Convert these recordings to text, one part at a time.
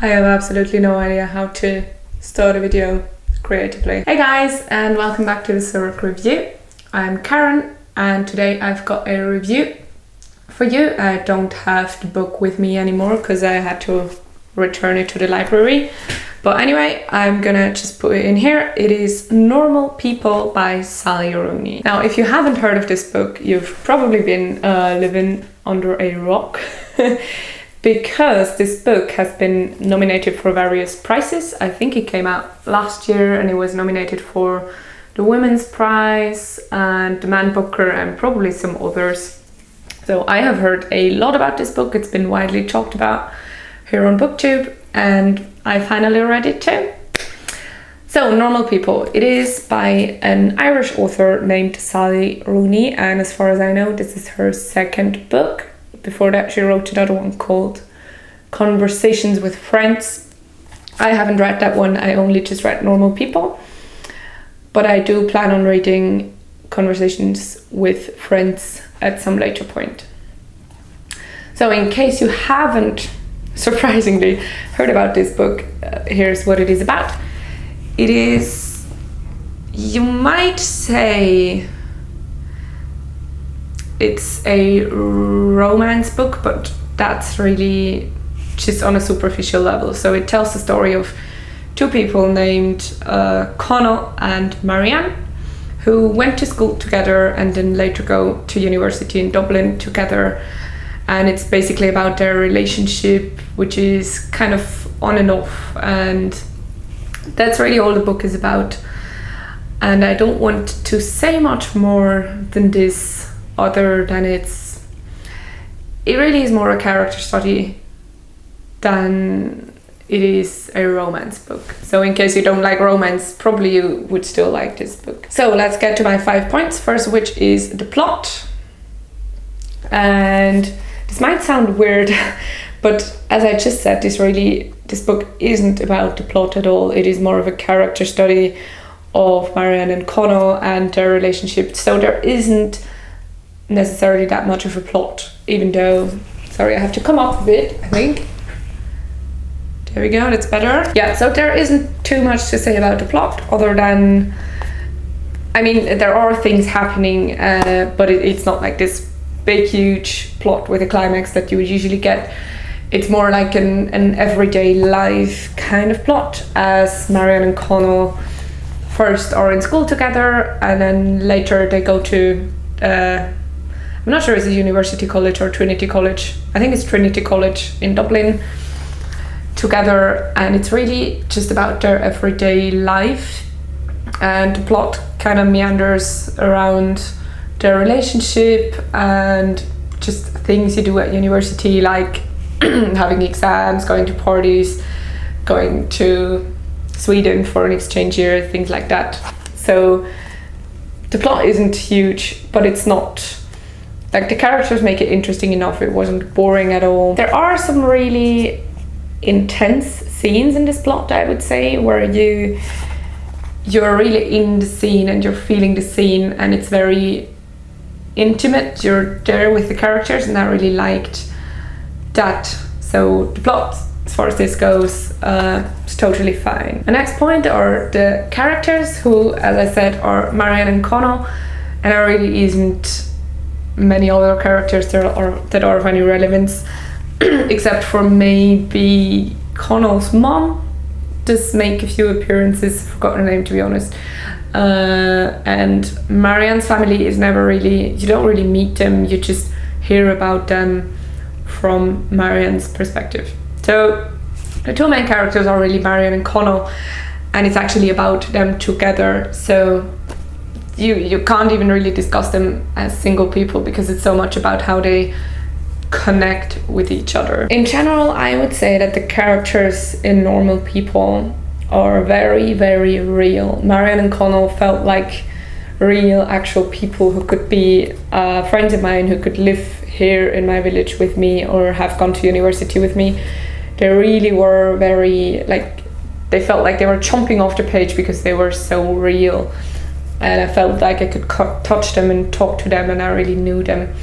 I have absolutely no idea how to start a video creatively. Hey guys, and welcome back to the Zurich Review. I'm Karen, and today I've got a review for you. I don't have the book with me anymore because I had to return it to the library. But anyway, I'm gonna just put it in here. It is Normal People by Sally Rooney. Now, if you haven't heard of this book, you've probably been living under a rock. Because this book has been nominated for various prizes. I think it came out last year and it was nominated for the Women's Prize and the Man Booker and probably some others. So I have heard a lot about this book. It's been widely talked about here on BookTube and I finally read it too. So, Normal People. It is by an Irish author named Sally Rooney, and as far as I know, this is her second book. Before that, she wrote another one called Conversations with Friends. I haven't read that one. I only just read Normal People. But I do plan on reading Conversations with Friends at some later point. So in case you haven't, surprisingly, heard about this book, here's what it is about. It is, you might say, it's a romance book, but that's really just on a superficial level. So it tells the story of two people named Conall and Marianne, who went to school together and then later go to university in Dublin together. And it's basically about their relationship, which is kind of on and off. And that's really all the book is about. And I don't want to say much more than this, other than it really is more a character study than it is a romance book. So in case you don't like romance, probably you would still like this book. So let's get to my 5 points. First of which is the plot. And this might sound weird, but as I just said, this book isn't about the plot at all. It is more of a character study of Marianne and Conall and their relationship. So there isn't necessarily that much of a plot, even though, sorry, I have to come up a bit, I think. There we go, that's better. Yeah, so there isn't too much to say about the plot, other than, I mean, there are things happening, but it's not like this big, huge plot with a climax that you would usually get. It's more like an everyday life kind of plot, as Marianne and Conall first are in school together, and then later they go to I'm not sure it's a university college or Trinity College. I think it's Trinity College in Dublin together, and it's really just about their everyday life, and the plot kind of meanders around their relationship and just things you do at university, like having exams, going to parties, going to Sweden for an exchange year, things like that. So the plot isn't huge, but it's not, like, the characters make it interesting enough. It wasn't boring at all. There are some really intense scenes in this plot, I would say, where you're really in the scene and you're feeling the scene, and it's very intimate. You're there with the characters, and I really liked that. So the plot, as far as this goes, is totally fine. The next point are the characters, who, as I said, are Marianne and Conall, and there really isn't many other characters that are of any relevance, except for maybe Connell's mom does make a few appearances. Forgot her name, to be honest. And Marianne's family is never really, you don't really meet them, you just hear about them from Marianne's perspective. So the two main characters are really Marianne and Conall, and it's actually about them together. So you can't even really discuss them as single people, because it's so much about how they connect with each other. In general, I would say that the characters in Normal People are very, very real. Marianne and Conall felt like real, actual people who could be friends of mine, who could live here in my village with me or have gone to university with me. They really were very, like, they felt like they were chomping off the page because they were so real. And I felt like I could touch them and talk to them, and I really knew them,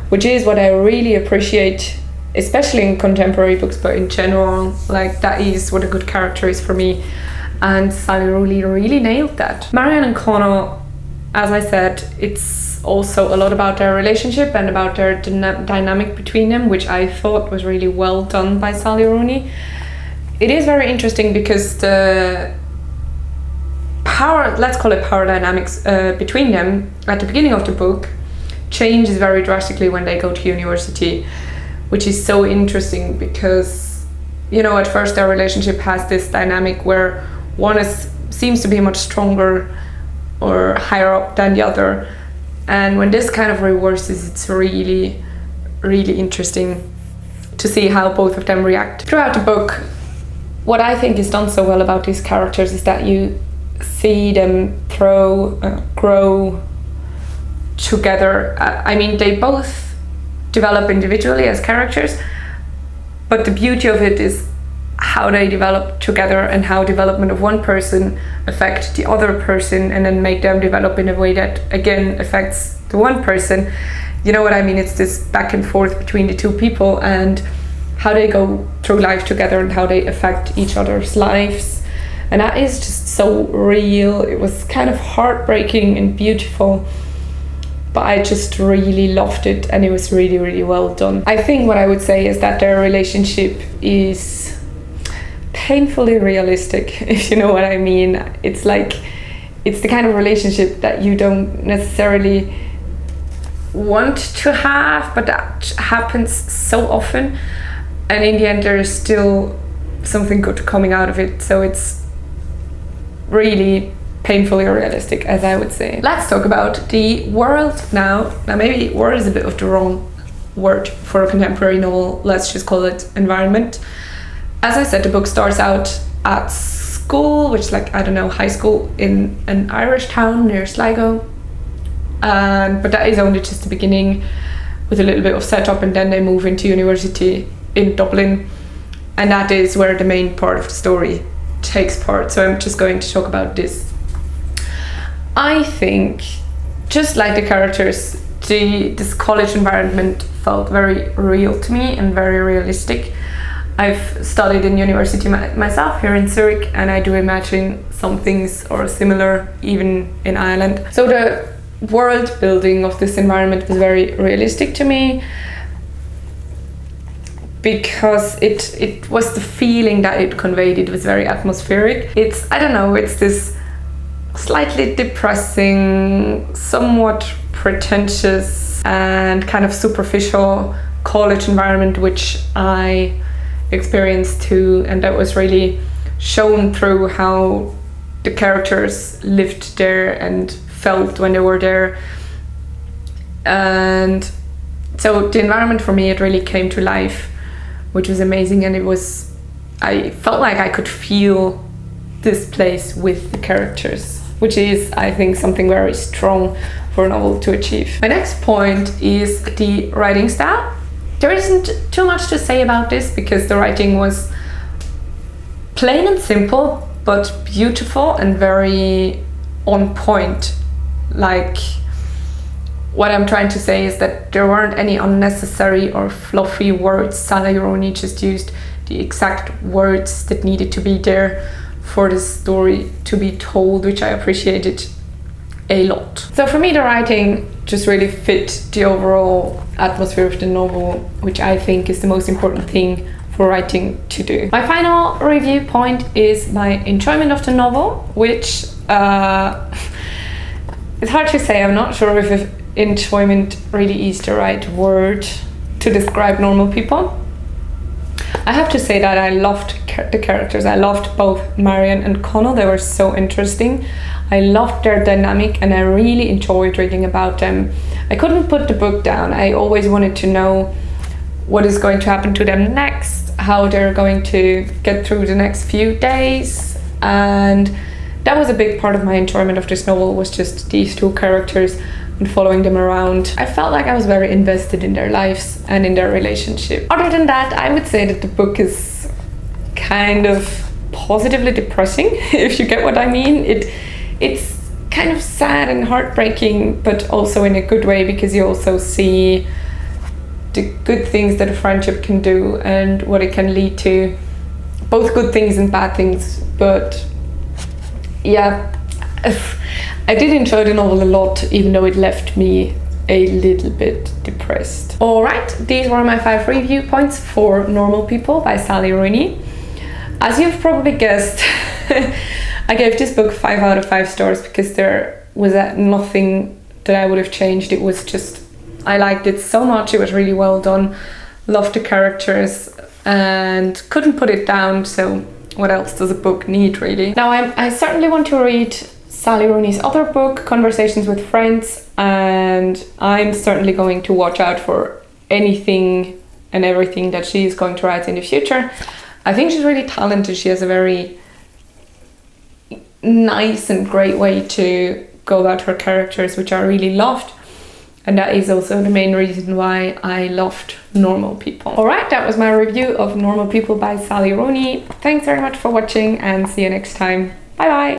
which is what I really appreciate especially in contemporary books, but in general, like that is what a good character is for me. And Sally Rooney really nailed that. Marianne and Connor, as I said, it's also a lot about their relationship and about their dynamic between them, which I thought was really well done by Sally Rooney. It is very interesting because the power, let's call it power dynamics between them at the beginning of the book changes very drastically when they go to university, which is so interesting because, you know, at first their relationship has this dynamic where one seems to be much stronger or higher up than the other, and when this kind of reverses, it's really, really interesting to see how both of them react. Throughout the book, what I think is done so well about these characters is that you see them grow together. I mean, they both develop individually as characters, but the beauty of it is how they develop together and how development of one person affects the other person and then make them develop in a way that again affects the one person. You know what I mean? It's this back and forth between the two people and how they go through life together and how they affect each other's lives. And that is just so real. It was kind of heartbreaking and beautiful, but I just really loved it, and it was really, really well done. I think what I would say is that their relationship is painfully realistic, if you know what I mean. It's like, it's the kind of relationship that you don't necessarily want to have, but that happens so often, and in the end there is still something good coming out of it. So it's really painfully realistic, as I would say. Let's talk about the world now. Now maybe world is a bit of the wrong word for a contemporary novel. Let's just call it environment. As I said, the book starts out at school, which is like, I don't know, high school in an Irish town near Sligo. But that is only just the beginning with a little bit of setup, and then they move into university in Dublin. And that is where the main part of the story takes part. So I'm just going to talk about this. I think, just like the characters, this college environment felt very real to me and very realistic. I've studied in university myself here in Zurich, and I do imagine some things are similar even in Ireland. So the world building of this environment was very realistic to me because it was the feeling that it conveyed. It was very atmospheric. It's, I don't know, it's this slightly depressing, somewhat pretentious and kind of superficial college environment, which I experienced too, and that was really shown through how the characters lived there and felt when they were there. And so the environment for me, it really came to life, which was amazing, and I felt like I could feel this place with the characters, which is, I think, something very strong for a novel to achieve. My next point is the writing style. There isn't too much to say about this because the writing was plain and simple, but beautiful and very on point. Like, what I'm trying to say is that there weren't any unnecessary or fluffy words. Sally Rooney just used the exact words that needed to be there for the story to be told, which I appreciated a lot. So for me, the writing just really fit the overall atmosphere of the novel, which I think is the most important thing for writing to do. My final review point is my enjoyment of the novel, which it's hard to say. I'm not sure if enjoyment really is the right word to describe normal people. I have to say that I loved the characters. I loved both Marianne and Connor. They were so interesting. I loved their dynamic and I really enjoyed reading about them. I couldn't put the book down. I always wanted to know what is going to happen to them next, how they're going to get through the next few days. And that was a big part of my enjoyment of this novel, was just these two characters and following them around. I felt like I was very invested in their lives and in their relationship. Other than that, I would say that the book is kind of positively depressing, if you get what I mean. It's kind of sad and heartbreaking, but also in a good way, because you also see the good things that a friendship can do and what it can lead to, both good things and bad things. But yeah, I did enjoy the novel a lot, even though it left me a little bit depressed. Alright, these were my 5 review points for Normal People by Sally Rooney. As you've probably guessed, I gave this book 5 out of 5 stars because there was nothing that I would have changed. It was just, I liked it so much. It was really well done. Loved the characters and couldn't put it down. So what else does a book need, really? Now I certainly want to read Sally Rooney's other book, Conversations with Friends, and I'm certainly going to watch out for anything and everything that she is going to write in the future. I think she's really talented. She has a very nice and great way to go about her characters, which I really loved. And that is also the main reason why I loved Normal People. Alright, that was my review of Normal People by Sally Rooney. Thanks very much for watching and see you next time. Bye bye!